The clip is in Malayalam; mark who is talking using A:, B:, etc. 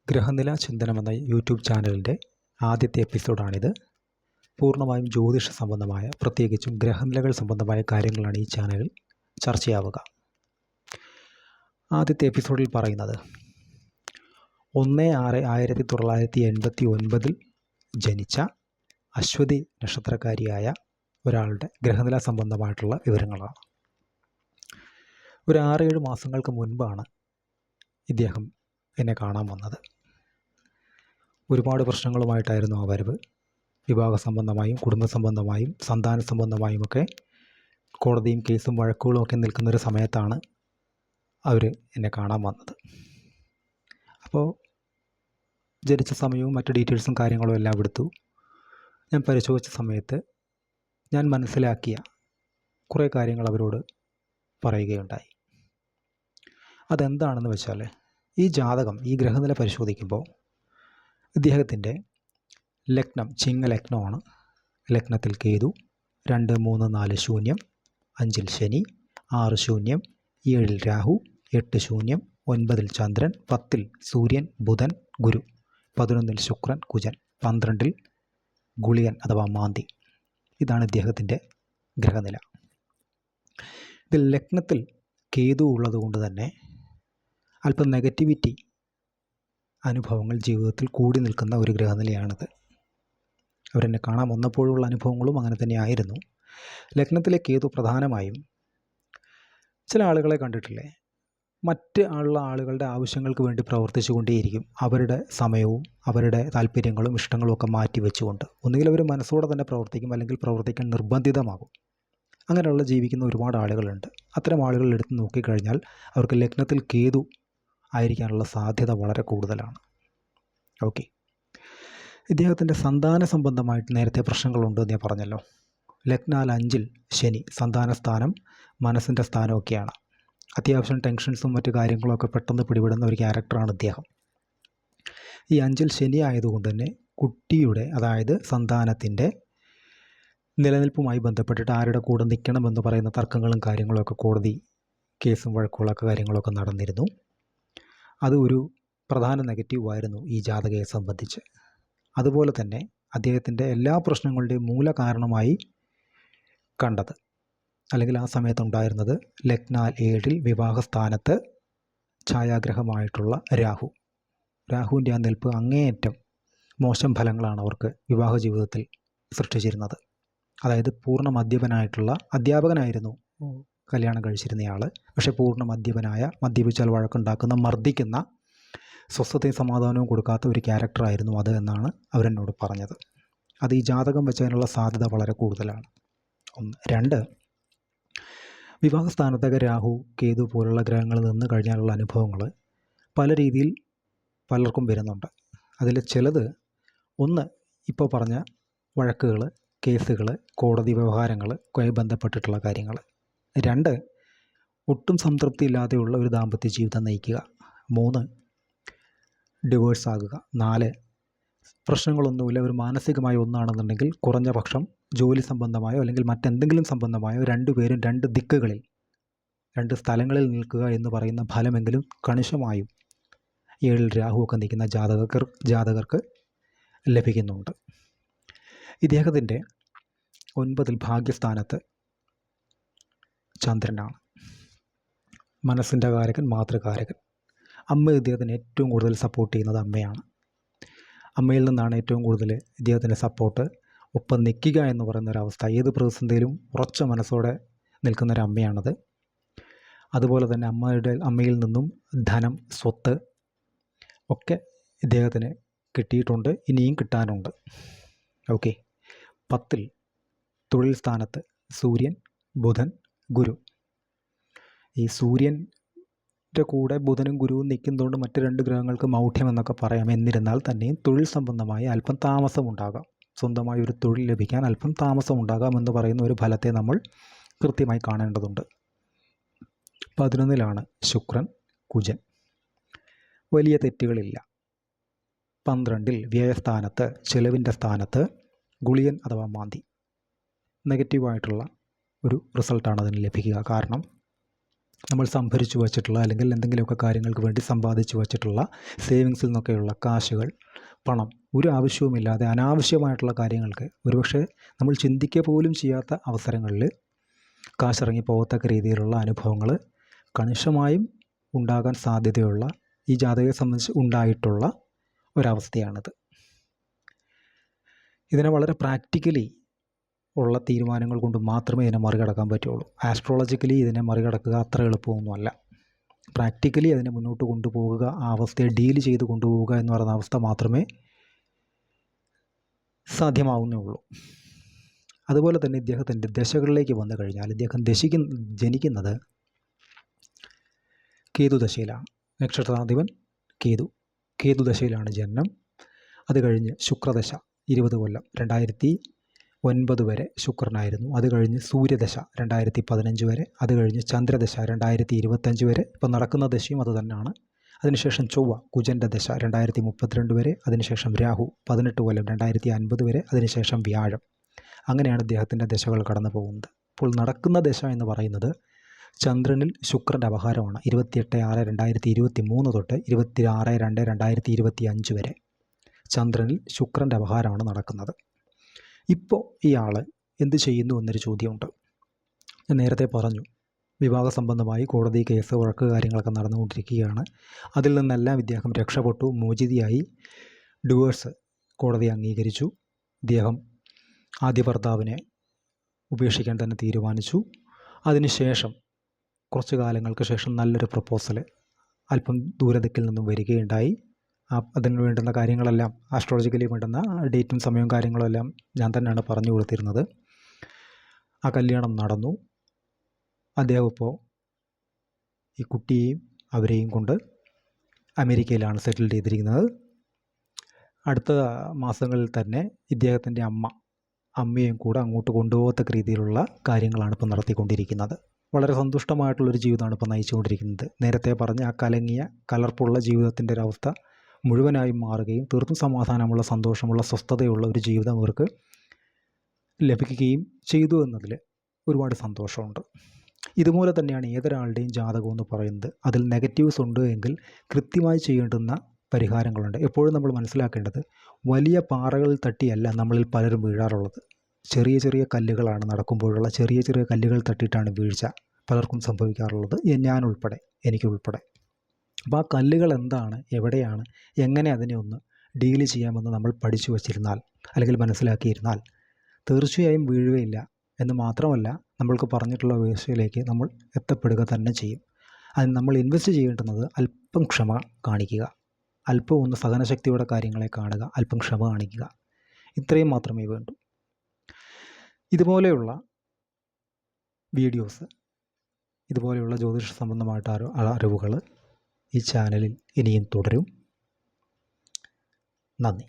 A: ഗ്രഹനില ചിന്തനം എന്ന യൂട്യൂബ് ചാനലിൻ്റെ ആദ്യത്തെ എപ്പിസോഡാണിത്. പൂർണ്ണമായും ജ്യോതിഷ സംബന്ധമായ, പ്രത്യേകിച്ചും ഗ്രഹനിലകൾ സംബന്ധമായ കാര്യങ്ങളാണ് ഈ ചാനലിൽ ചർച്ചയാവുക. ആദ്യത്തെ എപ്പിസോഡിൽ പറയുന്നത് 1/6/1989 ജനിച്ച അശ്വതി നക്ഷത്രക്കാരിയായ ഒരാളുടെ ഗ്രഹനില സംബന്ധമായിട്ടുള്ള വിവരങ്ങളാണ്. ഒരു 6-7 മാസങ്ങൾക്ക് മുൻപാണ് ഇദ്ദേഹം എന്നെ കാണാൻ വന്നത്. ഒരുപാട് പ്രശ്നങ്ങളുമായിട്ടായിരുന്നു ആ വരവ്. വിവാഹ സംബന്ധമായും കുടുംബ സംബന്ധമായും സന്താന സംബന്ധമായുമൊക്കെ കോടതിയും കേസും വഴക്കുകളും ഒക്കെ നിൽക്കുന്നൊരു സമയത്താണ് അവർ എന്നെ കാണാൻ വന്നത്. അപ്പോൾ ജനിച്ച സമയവും മറ്റു ഡീറ്റെയിൽസും കാര്യങ്ങളും എല്ലാം എടുത്തു. ഞാൻ പരിശോധിച്ച സമയത്ത് ഞാൻ മനസ്സിലാക്കിയ കുറേ കാര്യങ്ങൾ അവരോട് പറയുകയുണ്ടായി. അതെന്താണെന്ന് വെച്ചാൽ, ഈ ജാതകം, ഈ ഗ്രഹനില പരിശോധിക്കുമ്പോൾ ഇദ്ദേഹത്തിൻ്റെ ലഗ്നം ചിങ്ങലഗ്നമാണ്. ലഗ്നത്തിൽ കേതു, 2, 3, 4 ശൂന്യം, 5 ശനി, 6 ശൂന്യം, 7 രാഹു, 8 ശൂന്യം, 9 ചന്ദ്രൻ, 10 സൂര്യൻ, ബുധൻ, ഗുരു, 11 ശുക്രൻ, കുജൻ, 12 ഗുളിയൻ അഥവാ മാന്തി. ഇതാണ് ഇദ്ദേഹത്തിൻ്റെ ഗ്രഹനില. ഇതിൽ ലഗ്നത്തിൽ കേതു ഉള്ളതുകൊണ്ട് തന്നെ അല്പം നെഗറ്റിവിറ്റി അനുഭവങ്ങൾ ജീവിതത്തിൽ കൂടി നിൽക്കുന്ന ഒരു ഗ്രഹനിലയാണിത്. അവരെന്നെ കാണാൻ വന്നപ്പോഴുള്ള അനുഭവങ്ങളും അങ്ങനെ തന്നെ ആയിരുന്നു. ലഗ്നത്തിലെ കേതു പ്രധാനമായും ചില ആളുകളെ കണ്ടിട്ടില്ലേ, മറ്റ് ആളുകളുടെ ആവശ്യങ്ങൾക്ക് വേണ്ടി പ്രവർത്തിച്ചു കൊണ്ടേയിരിക്കും. അവരുടെ സമയവും അവരുടെ താല്പര്യങ്ങളും ഇഷ്ടങ്ങളും ഒക്കെ മാറ്റി വെച്ചുകൊണ്ട് ഒന്നുകിൽ അവർ മനസ്സോടെ തന്നെ പ്രവർത്തിക്കും, അല്ലെങ്കിൽ പ്രവർത്തിക്കാൻ നിർബന്ധിതമാകും. അങ്ങനെയുള്ള ജീവിക്കുന്ന ഒരുപാട് ആളുകളുണ്ട്. അത്തരം ആളുകൾ എടുത്ത് നോക്കിക്കഴിഞ്ഞാൽ അവർക്ക് ലഗ്നത്തിൽ കേതു ആയിരിക്കാനുള്ള സാധ്യത വളരെ കൂടുതലാണ്. ഓക്കെ, ഇദ്ദേഹത്തിൻ്റെ സന്താന സംബന്ധമായിട്ട് നേരത്തെ പ്രശ്നങ്ങളുണ്ട് എന്ന് ഞാൻ പറഞ്ഞല്ലോ. ലഗ്നാൽ 5 ശനി, സന്താന സ്ഥാനം, മനസ്സിൻ്റെ സ്ഥാനമൊക്കെയാണ്. അത്യാവശ്യം ടെൻഷൻസും മറ്റു കാര്യങ്ങളൊക്കെ പെട്ടെന്ന് പിടിപെടുന്ന ഒരു ക്യാരക്ടറാണ് ഇദ്ദേഹം. ഈ 5 ശനി ആയതുകൊണ്ട് തന്നെ കുട്ടിയുടെ, അതായത് സന്താനത്തിൻ്റെ നിലനിൽപ്പുമായി ബന്ധപ്പെട്ടിട്ട് ആരുടെ കൂടെ നിൽക്കണമെന്ന് പറയുന്ന തർക്കങ്ങളും കാര്യങ്ങളൊക്കെ, കോടതി കേസും വഴക്കുകളൊക്കെ കാര്യങ്ങളൊക്കെ നടന്നിരുന്നു. അത് ഒരു പ്രധാന നെഗറ്റീവായിരുന്നു ഈ ജാതകയെ സംബന്ധിച്ച്. അതുപോലെ തന്നെ അദ്ദേഹത്തിൻ്റെ എല്ലാ പ്രശ്നങ്ങളുടെയും മൂല കാരണമായി കണ്ടത്, അല്ലെങ്കിൽ ആ സമയത്തുണ്ടായിരുന്നത്, ലഗ്നാൽ 7 വിവാഹസ്ഥാനത്ത് ഛായാഗ്രഹമായിട്ടുള്ള രാഹുവിൻ്റെ ആ നിൽപ്പ് അങ്ങേയറ്റം മോശം ഫലങ്ങളാണ് അവർക്ക് വിവാഹ ജീവിതത്തിൽ സൃഷ്ടിച്ചിരുന്നത്. അതായത് പൂർണ്ണ മദ്യപനായിട്ടുള്ള അധ്യാപകനായിരുന്നു കല്യാണം കഴിച്ചിരുന്നയാൾ. പക്ഷേ പൂർണ്ണ മദ്യപനായ, മദ്യപിച്ചാൽ വഴക്കുണ്ടാക്കുന്ന, മർദ്ദിക്കുന്ന, സ്വസ്ഥതയും സമാധാനവും കൊടുക്കാത്ത ഒരു ക്യാരക്ടറായിരുന്നു അത് എന്നാണ് അവരെന്നോട് പറഞ്ഞത്. അത് ഈ ജാതകം വെച്ചതിനുള്ള സാധ്യത വളരെ കൂടുതലാണ്. 1. 2, വിവാഹസ്ഥാനത്തൊക്കെ രാഹു, കേതു പോലുള്ള ഗ്രഹങ്ങൾ നിന്ന് കഴിഞ്ഞാലുള്ള അനുഭവങ്ങൾ പല രീതിയിൽ പലർക്കും വരുന്നുണ്ട്. അതിൽ ചിലത്, 1, ഇപ്പോൾ പറഞ്ഞ വഴക്കുകൾ, കേസുകൾ, കോടതി വ്യവഹാരങ്ങളുമായി ബന്ധപ്പെട്ടിട്ടുള്ള കാര്യങ്ങൾ. 2, ഒട്ടും സംതൃപ്തി ഇല്ലാതെയുള്ള ഒരു ദാമ്പത്യ ജീവിതം നയിക്കുക. 3, ഡിവോഴ്സ് ആകുക. 4, പ്രശ്നങ്ങളൊന്നുമില്ല, ഒരു മാനസികമായ ഒന്നാണെന്നുണ്ടെങ്കിൽ കുറഞ്ഞ പക്ഷം ജോലി സംബന്ധമായോ അല്ലെങ്കിൽ മറ്റെന്തെങ്കിലും സംബന്ധമായോ 2 പേരും 2 ദിക്കുകളിൽ, 2 സ്ഥലങ്ങളിൽ നിൽക്കുക എന്ന് പറയുന്ന ഫലമെങ്കിലും കണിശമായും 7 രാഹുവൊക്കെ നിൽക്കുന്ന ജാതകർക്ക് ലഭിക്കുന്നുണ്ട്. ഇദ്ദേഹത്തിൻ്റെ 9 ഭാഗ്യസ്ഥാനത്ത് ചന്ദ്രനാണ്. മനസ്സിൻ്റെ കാരകൻ, മാതൃകാരകൻ. അമ്മ ഇദ്ദേഹത്തിന് ഏറ്റവും കൂടുതൽ സപ്പോർട്ട് ചെയ്യുന്നത് അമ്മയാണ്. അമ്മയിൽ നിന്നാണ് ഏറ്റവും കൂടുതൽ ഇദ്ദേഹത്തിൻ്റെ സപ്പോർട്ട്. ഒപ്പം നിൽക്കുക എന്ന് പറയുന്നൊരവസ്ഥ, ഏത് പ്രതിസന്ധിയിലും ഉറച്ച മനസ്സോടെ നിൽക്കുന്നൊരമ്മയാണത്. അതുപോലെ തന്നെ അമ്മയിൽ നിന്നും ധനം, സ്വത്ത് ഒക്കെ ഇദ്ദേഹത്തിന് കിട്ടിയിട്ടുണ്ട്, ഇനിയും കിട്ടാനുണ്ട്. ഓക്കെ, 10 തൊഴിൽ സ്ഥാനത്ത് സൂര്യൻ, ബുധൻ, ഗുരു. ഈ സൂര്യൻ്റെ കൂടെ ബുധനും ഗുരുവും നിൽക്കുന്നതുകൊണ്ട് മറ്റ് 2 ഗ്രഹങ്ങൾക്ക് മൗഢ്യം എന്നൊക്കെ പറയാം. എന്നിരുന്നാൽ തന്നെയും തൊഴിൽ സംബന്ധമായി അല്പം താമസമുണ്ടാകാം, സ്വന്തമായി ഒരു തൊഴിൽ ലഭിക്കാൻ അല്പം താമസമുണ്ടാകാം എന്ന് പറയുന്ന ഒരു ഫലത്തെ നമ്മൾ കൃത്യമായി കാണേണ്ടതുണ്ട്. 11 ശുക്രൻ, കുജൻ. വലിയ തെറ്റുകളില്ല. 12 വ്യയസ്ഥാനത്ത്, ചെലവിൻ്റെ സ്ഥാനത്ത് ഗുളിയൻ അഥവാ മാന്തി. നെഗറ്റീവായിട്ടുള്ള ഒരു റിസൾട്ടാണ് അതിന് ലഭിക്കുക. കാരണം നമ്മൾ സംഭരിച്ചു വച്ചിട്ടുള്ള അല്ലെങ്കിൽ എന്തെങ്കിലുമൊക്കെ കാര്യങ്ങൾക്ക് വേണ്ടി സമ്പാദിച്ചു വച്ചിട്ടുള്ള സേവിങ്സിൽ നിന്നൊക്കെയുള്ള കാശുകൾ, പണം ഒരു ആവശ്യവുമില്ലാതെ അനാവശ്യമായിട്ടുള്ള കാര്യങ്ങൾക്ക് ഒരുപക്ഷെ നമ്മൾ ചിന്തിക്കുക പോലും ചെയ്യാത്ത അവസരങ്ങളിൽ കാശിറങ്ങി പോകത്തക്ക രീതിയിലുള്ള അനുഭവങ്ങൾ കണിശമായും ഉണ്ടാകാൻ സാധ്യതയുള്ള ഈ ജാതകത്തെ സംബന്ധിച്ച് ഉണ്ടായിട്ടുള്ള ഒരവസ്ഥയാണിത്. ഇതിനെ വളരെ പ്രാക്ടിക്കലി ഉള്ള തീരുമാനങ്ങൾ കൊണ്ട് മാത്രമേ ഇതിനെ മറികടക്കാൻ പറ്റുള്ളൂ. ആസ്ട്രോളജിക്കലി ഇതിനെ മറികടക്കുക അത്ര എളുപ്പമൊന്നുമല്ല. പ്രാക്ടിക്കലി അതിനെ മുന്നോട്ട് കൊണ്ടുപോവുക, ആ അവസ്ഥയെ ഡീൽ ചെയ്ത് കൊണ്ടുപോവുക എന്ന് പറയുന്ന അവസ്ഥ മാത്രമേ സാധ്യമാവുന്നുള്ളൂ. അതുപോലെ തന്നെ ഇദ്ദേഹത്തിൻ്റെ ദശകളിലേക്ക് വന്നു കഴിഞ്ഞാൽ ഇദ്ദേഹം ജനിക്കുന്നത് കേതുദശയിലാണ്. നക്ഷത്രാധിപൻ കേതുദശയിലാണ് ജനനം. അത് കഴിഞ്ഞ് ശുക്രദശ 20 കൊല്ലം 2009 വരെ ശുക്രനായിരുന്നു. അത് കഴിഞ്ഞ് സൂര്യദശ 2015 വരെ. അത് കഴിഞ്ഞ് ചന്ദ്രദശ 2025 വരെ. ഇപ്പം നടക്കുന്ന ദശയും അത് തന്നെയാണ്. അതിനുശേഷം ചൊവ്വ കുജൻ്റെ ദശ 2032 വരെ. അതിനുശേഷം രാഹു 18 കൊല്ലം 2050 വരെ. അതിനുശേഷം വ്യാഴം. അങ്ങനെയാണ് ഇദ്ദേഹത്തിൻ്റെ ദശകൾ കടന്നു പോകുന്നത്. ഇപ്പോൾ നടക്കുന്ന ദശ എന്ന് പറയുന്നത് ചന്ദ്രനിൽ ശുക്രൻ്റെ അപഹാരമാണ്. 28/6/2023 തൊട്ട് 26/2/2025 വരെ ചന്ദ്രനിൽ ശുക്രൻ്റെ അപഹാരമാണ് നടക്കുന്നത്. ഇപ്പോൾ ഇയാൾ എന്ത് ചെയ്യുന്നു എന്നൊരു ചോദ്യമുണ്ട്. ഞാൻ നേരത്തെ പറഞ്ഞു, വിവാഹ സംബന്ധമായി കോടതി കേസ് വഴക്ക് കാര്യങ്ങളൊക്കെ നടന്നുകൊണ്ടിരിക്കുകയാണ്. അതിൽ നിന്നെല്ലാം ഇദ്ദേഹം രക്ഷപ്പെട്ടു, മോചിതയായി. ഡിവോഴ്സ് കോടതി അംഗീകരിച്ചു. ഇദ്ദേഹം ആദ്യ ഭർത്താവിനെ ഉപേക്ഷിക്കാൻ തന്നെ തീരുമാനിച്ചു. അതിനുശേഷം കുറച്ച് കാലങ്ങൾക്ക് ശേഷം നല്ലൊരു പ്രപ്പോസൽ അല്പം ദൂരദിക്കിൽ നിന്നും വരികയുണ്ടായി. അതിന് വേണ്ടുന്ന കാര്യങ്ങളെല്ലാം ആസ്ട്രോളജിക്കലി വേണ്ടുന്ന ഡേറ്റും സമയവും കാര്യങ്ങളും എല്ലാം ഞാൻ തന്നെയാണ് പറഞ്ഞു കൊടുത്തിരുന്നത്. ആ കല്യാണം നടന്നു. അദ്ദേഹം ഇപ്പോൾ ഈ കുട്ടിയെയും അവരെയും കൊണ്ട് അമേരിക്കയിലാണ് സെറ്റിൽ ചെയ്തിരിക്കുന്നത്. അടുത്ത മാസങ്ങളിൽ തന്നെ ഇദ്ദേഹത്തിൻ്റെ അമ്മയും കൂടെ അങ്ങോട്ട് കൊണ്ടുപോകത്തക്ക രീതിയിലുള്ള കാര്യങ്ങളാണ് ഇപ്പോൾ നടത്തിക്കൊണ്ടിരിക്കുന്നത്. വളരെ സന്തുഷ്ടമായിട്ടുള്ളൊരു ജീവിതമാണ് ഇപ്പോൾ നയിച്ചുകൊണ്ടിരിക്കുന്നത്. നേരത്തെ പറഞ്ഞ ആ കലങ്ങിയ കലർപ്പുള്ള ജീവിതത്തിൻ്റെ ഒരവസ്ഥ മുഴുവനായും മാറുകയും തീർത്തും സമാധാനമുള്ള, സന്തോഷമുള്ള, സ്വസ്ഥതയുള്ള ഒരു ജീവിതം അവർക്ക് ലഭിക്കുകയും ചെയ്തു എന്നതിൽ ഒരുപാട് സന്തോഷമുണ്ട്. ഇതുപോലെ തന്നെയാണ് ഏതൊരാളുടെയും ജാതകം എന്ന് പറയുന്നത്. അതിൽ നെഗറ്റീവ്സ് ഉണ്ട് എങ്കിൽ കൃത്യമായി ചെയ്യേണ്ടുന്ന പരിഹാരങ്ങളുണ്ട്. എപ്പോഴും നമ്മൾ മനസ്സിലാക്കേണ്ടത് വലിയ പാറകളിൽ തട്ടിയല്ല നമ്മളിൽ പലരും വീഴാറുള്ളത്. ചെറിയ ചെറിയ കല്ലുകളാണ് നടക്കുമ്പോഴുള്ള ചെറിയ ചെറിയ കല്ലുകൾ തട്ടിയിട്ടാണ് വീഴ്ച പലർക്കും സംഭവിക്കാറുള്ളത്, ഞാനുൾപ്പെടെ, എനിക്കുൾപ്പെടെ. അപ്പോൾ ആ കല്ലുകൾ എന്താണ്, എവിടെയാണ്, എങ്ങനെ അതിനെ ഒന്ന് ഡീൽ ചെയ്യാമെന്ന് നമ്മൾ പഠിച്ചു വച്ചിരുന്നാൽ അല്ലെങ്കിൽ മനസ്സിലാക്കിയിരുന്നാൽ തീർച്ചയായും വീഴുകയില്ല എന്ന് മാത്രമല്ല, നമ്മൾക്ക് പറഞ്ഞിട്ടുള്ള വേഴ്സിലേക്ക് നമ്മൾ എത്തപ്പെടുക തന്നെ ചെയ്യും. അതിന് നമ്മൾ ഇൻവെസ്റ്റ് ചെയ്യേണ്ടുന്നത് അല്പം ക്ഷമ കാണിക്കുക, അല്പം ഒന്ന് സഹനശക്തിയോടെ കാര്യങ്ങളെ കാണുക, അല്പം ക്ഷമ കാണിക്കുക. ഇത്രയും മാത്രമേ വേണ്ടൂ. ഇതുപോലെയുള്ള വീഡിയോസ്, ഇതുപോലെയുള്ള ജ്യോതിഷ സംബന്ധമായിട്ട് അറിവുകൾ ഈ ചാനലിൽ ഇനിയും തുടരും. നന്ദി.